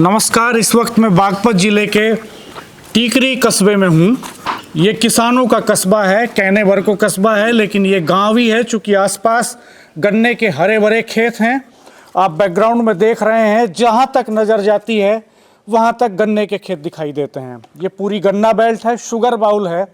नमस्कार। इस वक्त मैं बागपत ज़िले के टीकरी कस्बे में हूँ। ये किसानों का कस्बा है, कहने भर को कस्बा है, लेकिन ये गांव ही है चूँकि आसपास गन्ने के हरे भरे खेत हैं। आप बैकग्राउंड में देख रहे हैं, जहाँ तक नज़र जाती है वहाँ तक गन्ने के खेत दिखाई देते हैं। ये पूरी गन्ना बेल्ट है, शुगर बाउल है।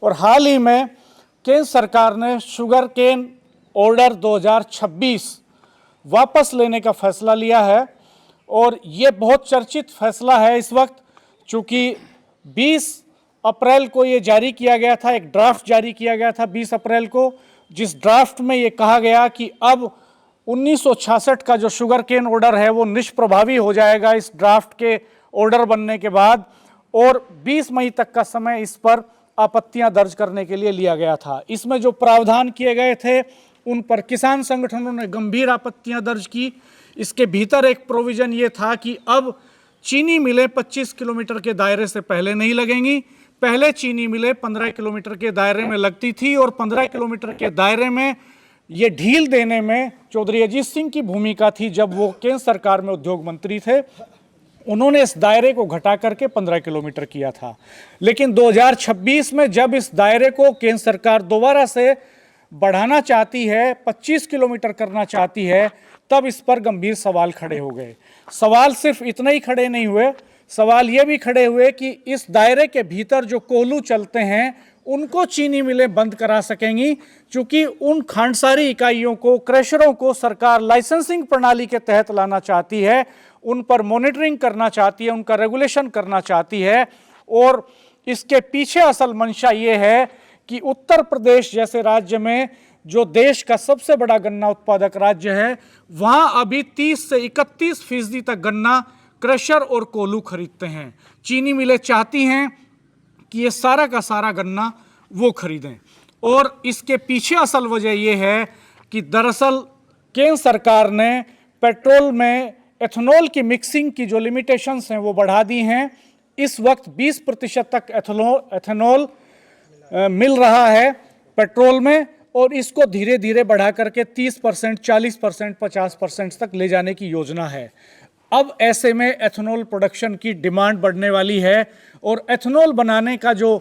और हाल ही में केंद्र सरकार ने शुगर केन ऑर्डर 2026 वापस लेने का फैसला लिया है और ये बहुत चर्चित फैसला है इस वक्त, चूँकि 20 अप्रैल को ये जारी किया गया था, एक ड्राफ्ट जारी किया गया था 20 अप्रैल को, जिस ड्राफ्ट में ये कहा गया कि अब 1966 का जो शुगर केन ऑर्डर है वो निष्प्रभावी हो जाएगा इस ड्राफ्ट के ऑर्डर बनने के बाद, और 20 मई तक का समय इस पर आपत्तियां दर्ज करने के लिए लिया गया था। इसमें जो प्रावधान किए गए थे उन पर किसान संगठनों ने गंभीर आपत्तियां दर्ज की। इसके भीतर एक प्रोविज़न ये था कि अब चीनी मिलें 25 किलोमीटर के दायरे से पहले नहीं लगेंगी। पहले चीनी मिलें 15 किलोमीटर के दायरे में लगती थी और 15 किलोमीटर के दायरे में ये ढील देने में चौधरी अजीत सिंह की भूमिका थी। जब वो केंद्र सरकार में उद्योग मंत्री थे, उन्होंने इस दायरे को घटा करके 15 किलोमीटर किया था। लेकिन 2026 में जब इस दायरे को केंद्र सरकार दोबारा से बढ़ाना चाहती है, 25 किलोमीटर करना चाहती है, तब इस पर गंभीर सवाल खड़े हो गए। सवाल सिर्फ इतना ही खड़े नहीं हुए, सवाल ये भी खड़े हुए कि इस दायरे के भीतर जो कोल्हू चलते हैं उनको चीनी मिलें बंद करा सकेंगी, क्योंकि उन खांडसारी इकाइयों को, क्रशरों को सरकार लाइसेंसिंग प्रणाली के तहत लाना चाहती है, उन पर मॉनिटरिंग करना चाहती है, उनका रेगुलेशन करना चाहती है। और इसके पीछे असल मंशा ये है कि उत्तर प्रदेश जैसे राज्य में, जो देश का सबसे बड़ा गन्ना उत्पादक राज्य है, वहाँ अभी 30 से 31% तक गन्ना क्रशर और कोल्हू खरीदते हैं। चीनी मिलें चाहती हैं कि ये सारा का सारा गन्ना वो खरीदें। और इसके पीछे असल वजह ये है कि दरअसल केंद्र सरकार ने पेट्रोल में एथेनॉल की मिक्सिंग की जो लिमिटेशंस हैं वो बढ़ा दी हैं। इस वक्त 20% तक एथेनॉल मिल रहा है पेट्रोल में, और इसको धीरे धीरे बढ़ा करके 30%, 40%, 50% तक ले जाने की योजना है। अब ऐसे में एथेनॉल प्रोडक्शन की डिमांड बढ़ने वाली है, और एथेनॉल बनाने का जो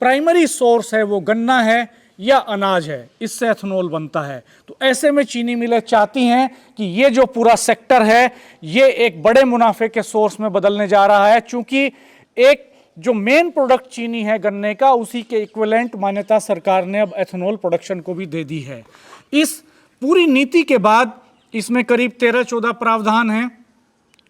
प्राइमरी सोर्स है वो गन्ना है या अनाज है, इससे एथेनॉल बनता है। तो ऐसे में चीनी मिलें चाहती हैं कि ये जो पूरा सेक्टर है ये एक बड़े मुनाफे के सोर्स में बदलने जा रहा है, चूँकि एक जो मेन प्रोडक्ट चीनी है गन्ने का, उसी के इक्विवेलेंट मान्यता सरकार ने अब एथेनॉल प्रोडक्शन को भी दे दी है। इस पूरी नीति के बाद इसमें करीब 13-14 प्रावधान हैं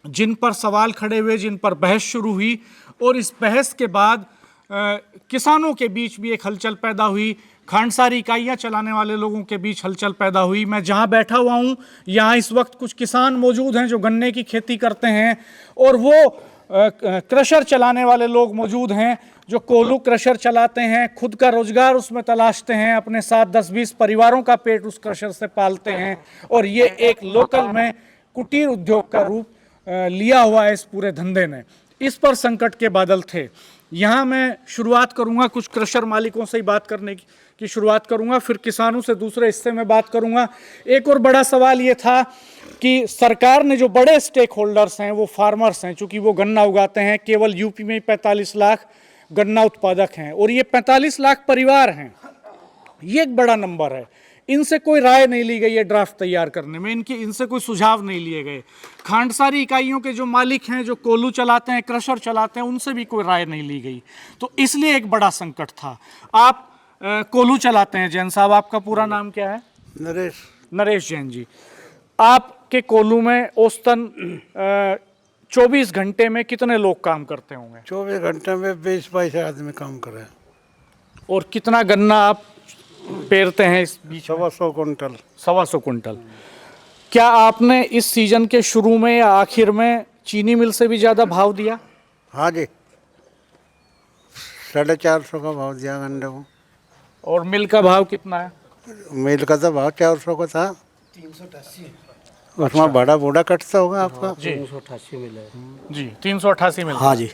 जिन पर सवाल खड़े हुए, जिन पर बहस शुरू हुई, और इस बहस के बाद किसानों के बीच भी एक हलचल पैदा हुई, खांडसारी इकाइयाँ चलाने वाले लोगों के बीच हलचल पैदा हुई। मैं जहाँ बैठा हुआ हूँ यहाँ इस वक्त कुछ किसान मौजूद हैं जो गन्ने की खेती करते हैं, और वो क्रशर चलाने वाले लोग मौजूद हैं जो कोल्हू क्रशर चलाते हैं, खुद का रोजगार उसमें तलाशते हैं, अपने साथ 10-20 परिवारों का पेट उस क्रशर से पालते हैं, और ये एक लोकल में कुटीर उद्योग का रूप लिया हुआ है इस पूरे धंधे ने। इस पर संकट के बादल थे। यहाँ मैं शुरुआत करूँगा, कुछ क्रशर मालिकों से ही बात करने की शुरुआत करूँगा, फिर किसानों से दूसरे हिस्से में बात करूँगा। एक और बड़ा सवाल ये था कि सरकार ने जो बड़े स्टेक होल्डर्स हैं वो फार्मर्स हैं, चूँकि वो गन्ना उगाते हैं। केवल यूपी में 45 लाख गन्ना उत्पादक हैं और ये 45 लाख परिवार हैं। ये एक बड़ा नंबर है। इनसे कोई राय नहीं ली गई है ड्राफ्ट तैयार करने में, इनसे कोई सुझाव नहीं लिए गए। खांडसारी इकाइयों के जो मालिक हैं, जो कोल्हू चलाते हैं, क्रशर चलाते हैं, उनसे भी कोई राय नहीं ली गई। तो इसलिए एक बड़ा संकट था। आप कोल्हू चलाते हैं जैन साहब, आपका पूरा नाम क्या है? नरेश जैन जी। आपके कोल्हू में औसतन 24 घंटे में कितने लोग काम करते होंगे? 24 घंटे में 20-22 आदमी काम करे। और कितना गन्ना आप पेरते हैं इस बीच? 125 कुंटल। 125 कुंटल। क्या आपने इस सीजन के शुरू में या आखिर में चीनी मिल से भी ज़्यादा भाव दिया? हाँ जी, 450 का भाव दिया गन्ने को। और मिल का भाव कितना है? मिल का तो भाव 400 का था। 388। उसमें बड़ा बूढ़ा कटता होगा आपका? जी 388 मिला है जी, 388 मिल। हाँ जी।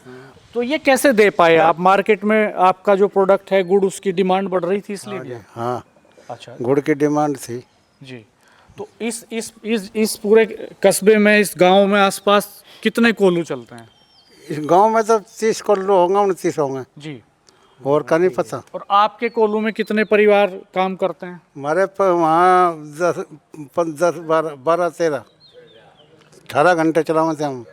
तो ये कैसे दे पाए आप? मार्केट में आपका जो प्रोडक्ट है गुड़, उसकी डिमांड बढ़ रही थी इसलिए दिया? हाँ, अच्छा, गुड़ की डिमांड थी। जी। तो इस पूरे कस्बे में, इस गांव में आसपास कितने कोल्हू चलते हैं? इस गांव में तो 30 कोल्लू होंगे, 29 होंगे, जी। और का नहीं पता। और आपके कोल्हू में कितने परिवार काम करते हैं? हमारे वहाँ 10 12 13 18 घंटे चलाते हम।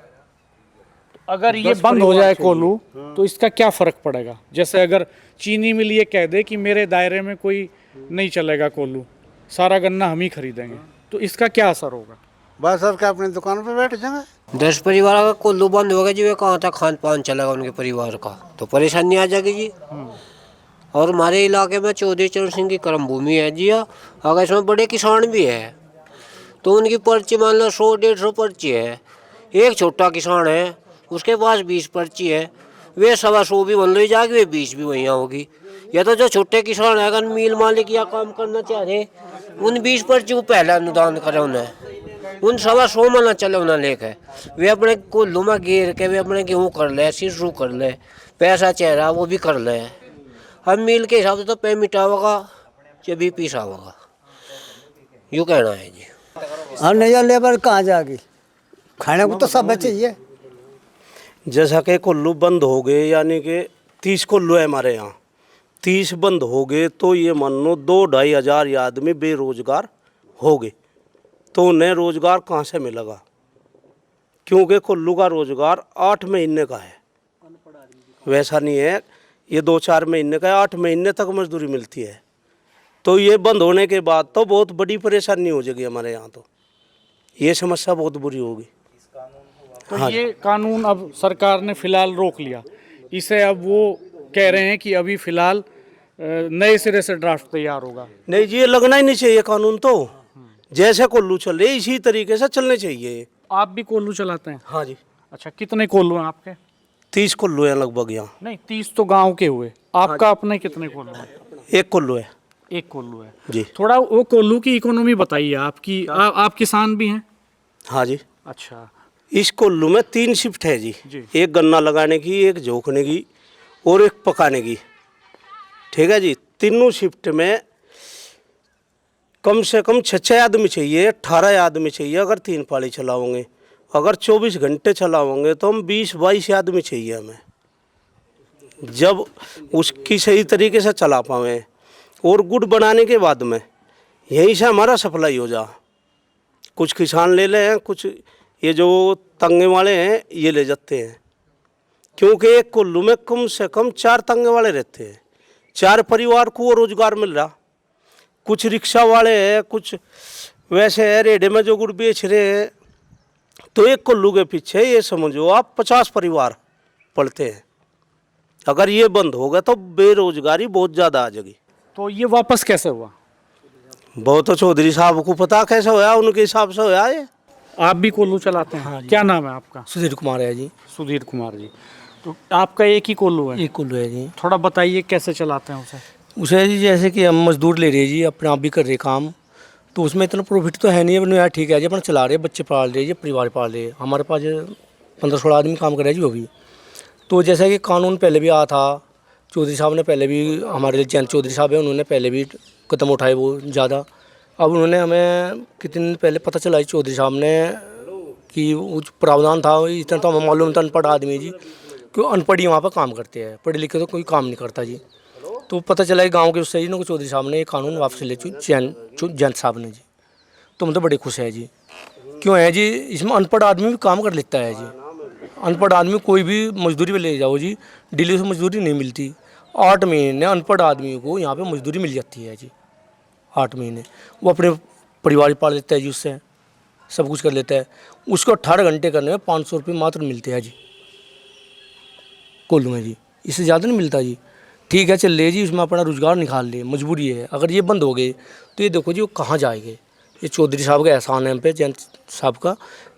अगर ये बंद हो जाए कोल्हू तो इसका क्या फ़र्क पड़ेगा? जैसे अगर चीनी मिल ये कह दे कि मेरे दायरे में कोई नहीं चलेगा कोल्हू, सारा गन्ना हम ही खरीदेंगे, तो इसका क्या असर होगा? बस सर के अपनी दुकान पे बैठ जाएंगे। 10 परिवार अगर कोल्हू बंद हो गया जी, वे कहाँ तक खान पान चलेगा उनके परिवार का, तो परेशानी आ जाएगी जी। और हमारे इलाके में चौधरी चरण सिंह की कर्म भूमि है जी। अगर इसमें बड़े किसान भी है तो उनकी पर्ची मान लो 100-150 पर्ची है। एक छोटा किसान है उसके पास 20 पर्ची है, वे 125 भी बन लो जाएगी, वे 20 भी वहीं होगी। या तो जो छोटे किसान है अगर मिल मालिक या काम करना चाह रहे, उन 20 पर्ची को पहले अनुदान करे उन्हें, उन 125 में ना चले उन्हें लेके वे अपने कोल्हू में घेर के वे अपने गेहूँ कर ले, सिसरू कर ले, पैसा चेहरा वो भी कर ले। हम मिल के हिसाब से तो पे मिटावेगा या भी पीसावेगा, यूँ कहना है जी। हम नहीं लेबर कहाँ जाएगी, खाने को तो सब चाहिए। जैसा कि कोल्लू बंद हो गए, यानी कि 30 कोल्लू है हमारे यहाँ, 30 बंद हो गए तो ये मान लो 2-2.5 हज़ार आदमी बेरोजगार हो गए, तो उन्हें रोजगार कहाँ से मिलेगा? क्योंकि कोल्लू का रोजगार 8 महीने का है, वैसा नहीं है ये 2-4 महीने का है, 8 महीने तक मजदूरी मिलती है। तो ये बंद होने के बाद तो बहुत बड़ी परेशानी हो जाएगी हमारे यहाँ, तो ये समस्या बहुत बुरी होगी। तो ये कानून अब सरकार ने फिलहाल रोक लिया, इसे अब वो कह रहे हैं कि अभी फिलहाल नए सिरे से ड्राफ्ट तैयार होगा। नहीं जी, ये लगना ही नहीं चाहिए कानून, तो जैसे कोल्लू चल रहे इसी तरीके से चलने चाहिए। आप भी कोल्हू चलाते हैं? हाँ जी। अच्छा, कितने कोल्हू हैं आपके? 30 कोल्लू हैं लगभग यहाँ। नहीं, 30 तो गांव के हुए, आपका अपने कितने कोल्हू हैं? 1 कोल्लू है। 1 कोल्हू है जी। थोड़ा वो कोल्हू की इकोनॉमी बताइए आपकी। आप किसान भी हैं? हाँ जी। अच्छा। इस कोल्लू में 3 शिफ्ट है जी, जी। एक गन्ना लगाने की, एक जोखने की और एक पकाने की, ठीक है जी। तीनों शिफ्ट में कम से कम 6 आदमी चाहिए, 18 आदमी चाहिए अगर 3 पाली चलाओगे। अगर 24 घंटे चलाओगे तो हम 20-22 आदमी चाहिए हमें, जब उसकी सही तरीके से चला पाएँ। और गुड़ बनाने के बाद में यहीं से हमारा सप्लाई हो जा। कुछ किसान ले लें, कुछ ये जो तंगे वाले हैं ये ले जाते हैं, क्योंकि एक कोल्लू में कम से कम 4 तंगे वाले रहते हैं, 4 परिवार को वो रोजगार मिल रहा। कुछ रिक्शा वाले हैं, कुछ वैसे है रेडे में जो गुड़ बेच रहे हैं। तो एक कोल्लू के पीछे ये समझो आप 50 परिवार पड़ते हैं। अगर ये बंद होगा तो बेरोजगारी बहुत ज़्यादा आ जाएगी। तो ये वापस कैसे हुआ? बहुत तो चौधरी साहब को पता कैसे होया, उनके हिसाब से होया ये। आप भी कोल्हू चलाते हैं? हाँ जी। क्या नाम है आपका? सुधीर कुमार है जी। सुधीर कुमार जी। तो आपका एक ही कोल्हू है? 1 कोल्हू है जी। थोड़ा बताइए कैसे चलाते हैं उसे? उसे जी जैसे कि हम मजदूर ले रहे जी, अपने आप भी कर रहे काम, तो उसमें इतना प्रॉफिट तो है नहीं है, यार ठीक है जी, अपन चला रहे, बच्चे पाल रहे जी, परिवार पाल रहे। हमारे पास 15-16 आदमी काम कर रहे हैं जी वो भी। तो जैसा कि कानून पहले भी आया था, चौधरी साहब ने पहले भी, हमारे जयंत चौधरी साहब है, उन्होंने पहले भी कदम उठाए वो ज़्यादा। अब उन्होंने हमें कितने दिन पहले पता चला चौधरी साहब ने कि वो प्रावधान था, इतना तो हमें मालूम था, अनपढ़ आदमी जी, क्यों अनपढ़ ही वहाँ पर काम करते हैं, पढ़े लिखे तो कोई काम नहीं करता जी। तो पता चला कि गाँव के उससे जी ना चौधरी साहब ने ये कानून वापस ले जयंत साहब ने जी। तो हम तो बड़े खुश है जी। क्यों है जी, इसमें अनपढ़ आदमी भी काम कर लेता है जी। अनपढ़ आदमी कोई भी मजदूरी पे ले जाओ जी, दिल्ली से मजदूरी नहीं मिलती। 8 महीने अनपढ़ आदमी को यहाँ पे मजदूरी मिल जाती है जी। 8 महीने वो अपने परिवार पाल लेता है जी, उससे सब कुछ कर लेता है। उसको 18 घंटे करने में 500 रुपये मात्र मिलते हैं जी कोल्हू में जी, इससे ज़्यादा नहीं मिलता जी। ठीक है चल ले जी, उसमें अपना रोजगार निकाल ले, मजबूरी है। अगर ये बंद हो गए तो ये देखो जी वो कहाँ जाएंगे। ये चौधरी साहब का एहसान है हम पे, जयंत साहब का,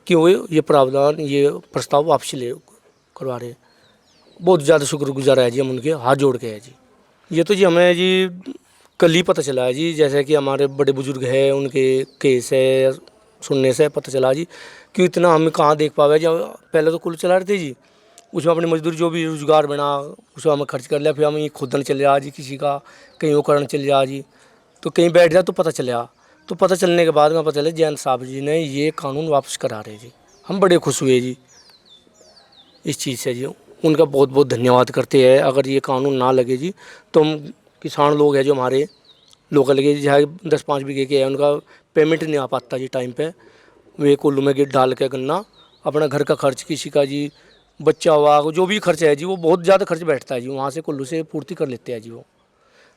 कि वो ये प्रावधान, ये प्रस्ताव वापसी ले करवा रहे। बहुत ज़्यादा शुक्रगुजार है जी हम उनके, हाथ जोड़ के है जी। ये तो जी हमें जी कल ही पता चला है जी, जैसे कि हमारे बड़े बुजुर्ग हैं उनके केस है सुनने से पता चला जी, कि इतना हम कहाँ देख पावे जी। पहले तो कुल चला रहे थे जी, उसमें अपनी मजदूरी जो भी रोजगार बना उसमें हमें खर्च कर लिया, फिर हम ये खुदन चले आ जी, किसी का कहीं वो करने चले जा जी, तो कहीं बैठ जाए तो पता चला तो पता चलने के बाद में पता चला जैन साहब जी ने ये कानून वापस करा रहे जी। हम बड़े खुश हुए जी इस चीज़ से जी। उनका बहुत बहुत धन्यवाद करते हैं। अगर ये कानून ना लगे जी तो हम किसान लोग हैं जो हमारे लोकल के जहाँ 10-5 बीघे के हैं, उनका पेमेंट नहीं आ पाता जी टाइम पे। वे कुल्लू में गिर डाल के गन्ना अपना घर का खर्च, किसी का जी बच्चा हुआ, जो भी खर्च है जी वो बहुत ज़्यादा खर्च बैठता है जी, वहाँ से कुल्लू से पूर्ति कर लेते हैं जी वो।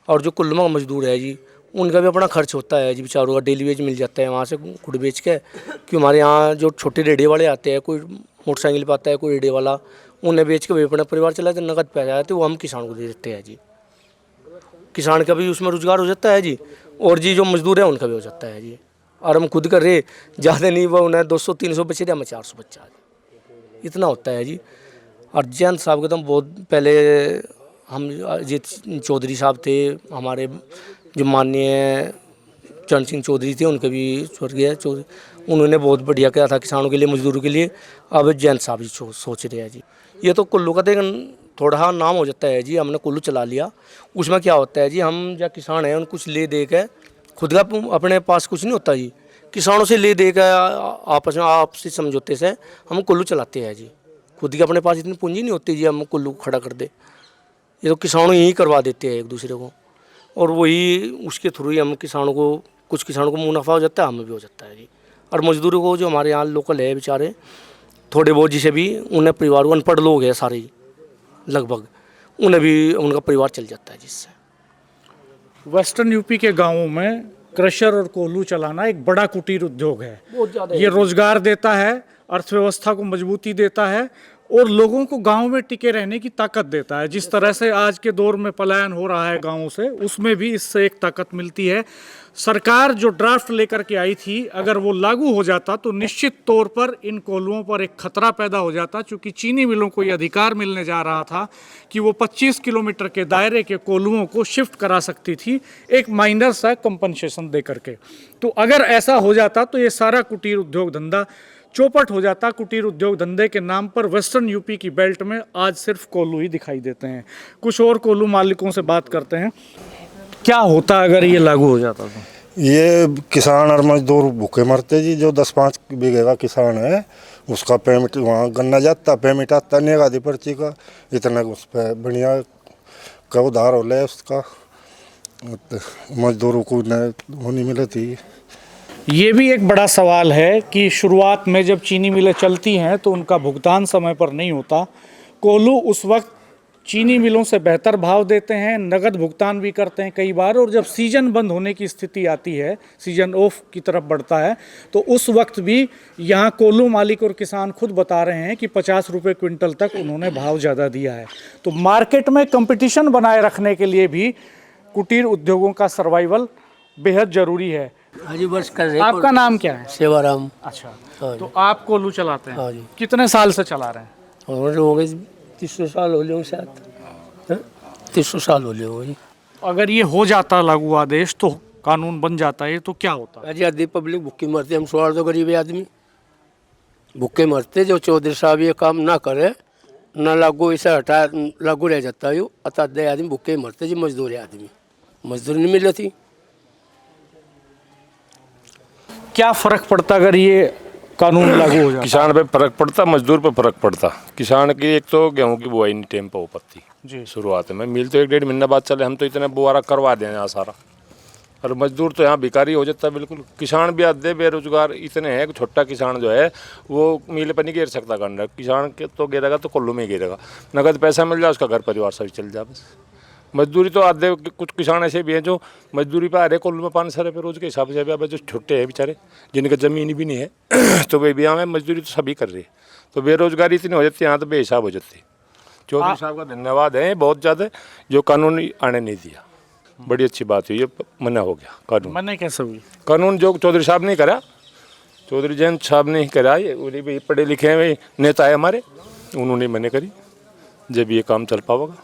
और जो कुल्लू में मजदूर है जी उनका भी अपना खर्च होता है जी, बेचारों का डेली वेज मिल जाता है वहाँ से गुड़ बेच के। कि हमारे यहाँ जो छोटे रेडे वाले आते हैं, कोई मोटरसाइकिल पर आता है, कोई रेडे वाला, उन्हें बेच के वे अपना परिवार चलाते, नकद पैसा आते वो हम किसान को दे देते हैं जी। किसान का भी उसमें रोजगार हो जाता है जी, और जी जो मजदूर है उनका भी हो जाता है जी। और हम खुद कर रहे ज़्यादा नहीं, वो उन्हें 200-300 बच्चे थे, हमें 400 बच्चा इतना होता है जी। और जैन साहब के तो बहुत पहले हम अजीत चौधरी साहब थे हमारे, जो माननीय चरण सिंह चौधरी थे, उनके भी स्वर्गीय चौधरी, उन्होंने बहुत बढ़िया किया था किसानों के लिए, मजदूरों के लिए। अब जैन साहब जी सोच रहे हैं जी। ये तो कुल्लू का देख थोड़ा नाम हो जाता है जी, हमने कुल्लू चला लिया। उसमें क्या होता है जी, हम जो किसान हैं उन कुछ ले दे के, खुद का अपने पास कुछ नहीं होता जी, किसानों से ले दे के आपस में आपसी समझौते से हम कुल्लू चलाते हैं जी। खुद की अपने पास इतनी पूंजी नहीं होती जी हम कुल्लू खड़ा कर दे। ये तो किसानों यही करवा देते हैं एक दूसरे को, और वही उसके थ्रू ही हम किसानों को, कुछ किसानों को मुनाफा हो जाता है, हमें भी हो जाता है जी। और मजदूरों को जो हमारे यहाँ लोकल है बेचारे थोड़े बहुत, जिसे भी उन्हें परिवार, अनपढ़ लोग हैं सारे लगभग, उन्हें भी उनका परिवार चल जाता है जिससे। वेस्टर्न यूपी के गांवों में क्रशर और कोल्हू चलाना एक बड़ा कुटीर उद्योग है। बहुत ज़्यादा ये रोजगार देता है, अर्थव्यवस्था को मजबूती देता है और लोगों को गांव में टिके रहने की ताकत देता है। जिस तरह से आज के दौर में पलायन हो रहा है गांवों से, उसमें भी इससे एक ताकत मिलती है। सरकार जो ड्राफ्ट लेकर के आई थी, अगर वो लागू हो जाता तो निश्चित तौर पर इन कोल्हुओं पर एक खतरा पैदा हो जाता, क्योंकि चीनी मिलों को ये अधिकार मिलने जा रहा था कि वो 25 किलोमीटर के दायरे के कोल्हुओं को शिफ्ट करा सकती थी एक माइनर सा कंपनसेशन दे करके। तो अगर ऐसा हो जाता तो ये सारा कुटीर उद्योग धंधा चौपट हो जाता। कुटीर उद्योग धंधे के नाम पर वेस्टर्न यूपी की बेल्ट में आज सिर्फ कोल्हू ही दिखाई देते हैं। कुछ और कोल्हू मालिकों से बात करते हैं, क्या होता अगर ये लागू हो जाता तो? ये किसान और मजदूर भूखे मरते जी। जो 10-5 बीघे का किसान है उसका पेमेंट वहाँ गन्ना जाता, पेमेंट आता नहीं आधी पर्ची का, इतना उस पर बढ़िया का उधार हो ले उसका, मजदूरों को वो नहीं मिले थी। ये भी एक बड़ा सवाल है कि शुरुआत में जब चीनी मिलें चलती हैं तो उनका भुगतान समय पर नहीं होता। कोल्हू उस वक्त चीनी मिलों से बेहतर भाव देते हैं, नगद भुगतान भी करते हैं कई बार, और जब सीजन बंद होने की स्थिति आती है, सीजन ऑफ की तरफ बढ़ता है, तो उस वक्त भी यहाँ कोल्हू मालिक और किसान खुद बता रहे हैं कि 50 रुपये क्विंटल तक उन्होंने भाव ज़्यादा दिया है। तो मार्केट में कंपटीशन बनाए रखने के लिए भी कुटीर उद्योगों का सर्वाइवल बेहद ज़रूरी है। हाँ जी, बस कर रहे। आपका नाम क्या है? सेवाराम। अच्छा, हाँ तो आप कोल्हू चलाते हैं? हाँ जी। कितने साल से चला रहे हैं? और हो गए 300 साल हो गए शायद, 300 साल हो गए। अगर ये हो जाता लागू आदेश तो कानून बन जाता है तो क्या होता? अजी आधी पब्लिक भूखी मरती, हम सवाल तो गरीब आदमी भूखे मरते। जो चौधरी साहब ये काम ना करे, ना लागू, इसे हटा लागू रह जाता है, अतः आधे आदमी भूखे मरते जी। मजदूर आदमी, मजदूरी नहीं मिल रही। क्या फर्क पड़ता अगर ये कानून लागू हो जाता? किसान पे फर्क पड़ता, मजदूर पे फर्क पड़ता। किसान की एक तो गेहूं की बुआई नहीं टाइम पे हो पाती जी। शुरुआत में मिल तो 1-1.5 महीना बाद चले, हम तो इतने बुआरा करवा दें यहाँ सारा। और मजदूर तो यहाँ भिखारी हो जाता है बिल्कुल। किसान भी आधे बेरोजगार इतने हैं, छोटा किसान जो है वो मिल पर नहीं गिर सकता गन्ना। किसान के तो गिरेगा तो कुल्लू में ही गिरेगा, नगद पैसा मिल जाए, उसका घर परिवार सभी चल जाए बस। मजदूरी तो आधे, कुछ किसान ऐसे भी हैं जो मजदूरी पे आ रहे कुल्लू में 500 रुपये रोज के हिसाब से। अब जो छोटे हैं बेचारे जिनका ज़मीन भी नहीं है तो वे भी यहाँ में मजदूरी तो सभी कर रहे हैं, तो बेरोजगारी इतनी हो जाती है यहाँ, तो बेहिसाब हो जाती है। चौधरी साहब का धन्यवाद है बहुत ज़्यादा, जो कानून आने नहीं दिया, बड़ी अच्छी बात हुई। ये मना हो गया कानून। मना कैसे हुई? कानून जो चौधरी साहब ने करा, चौधरी जयंत साहब ने ही करा, ये उन्हें भी पढ़े लिखे हुए नेता है हमारे, उन्होंने मना करी, जब ये काम चल पाओगा।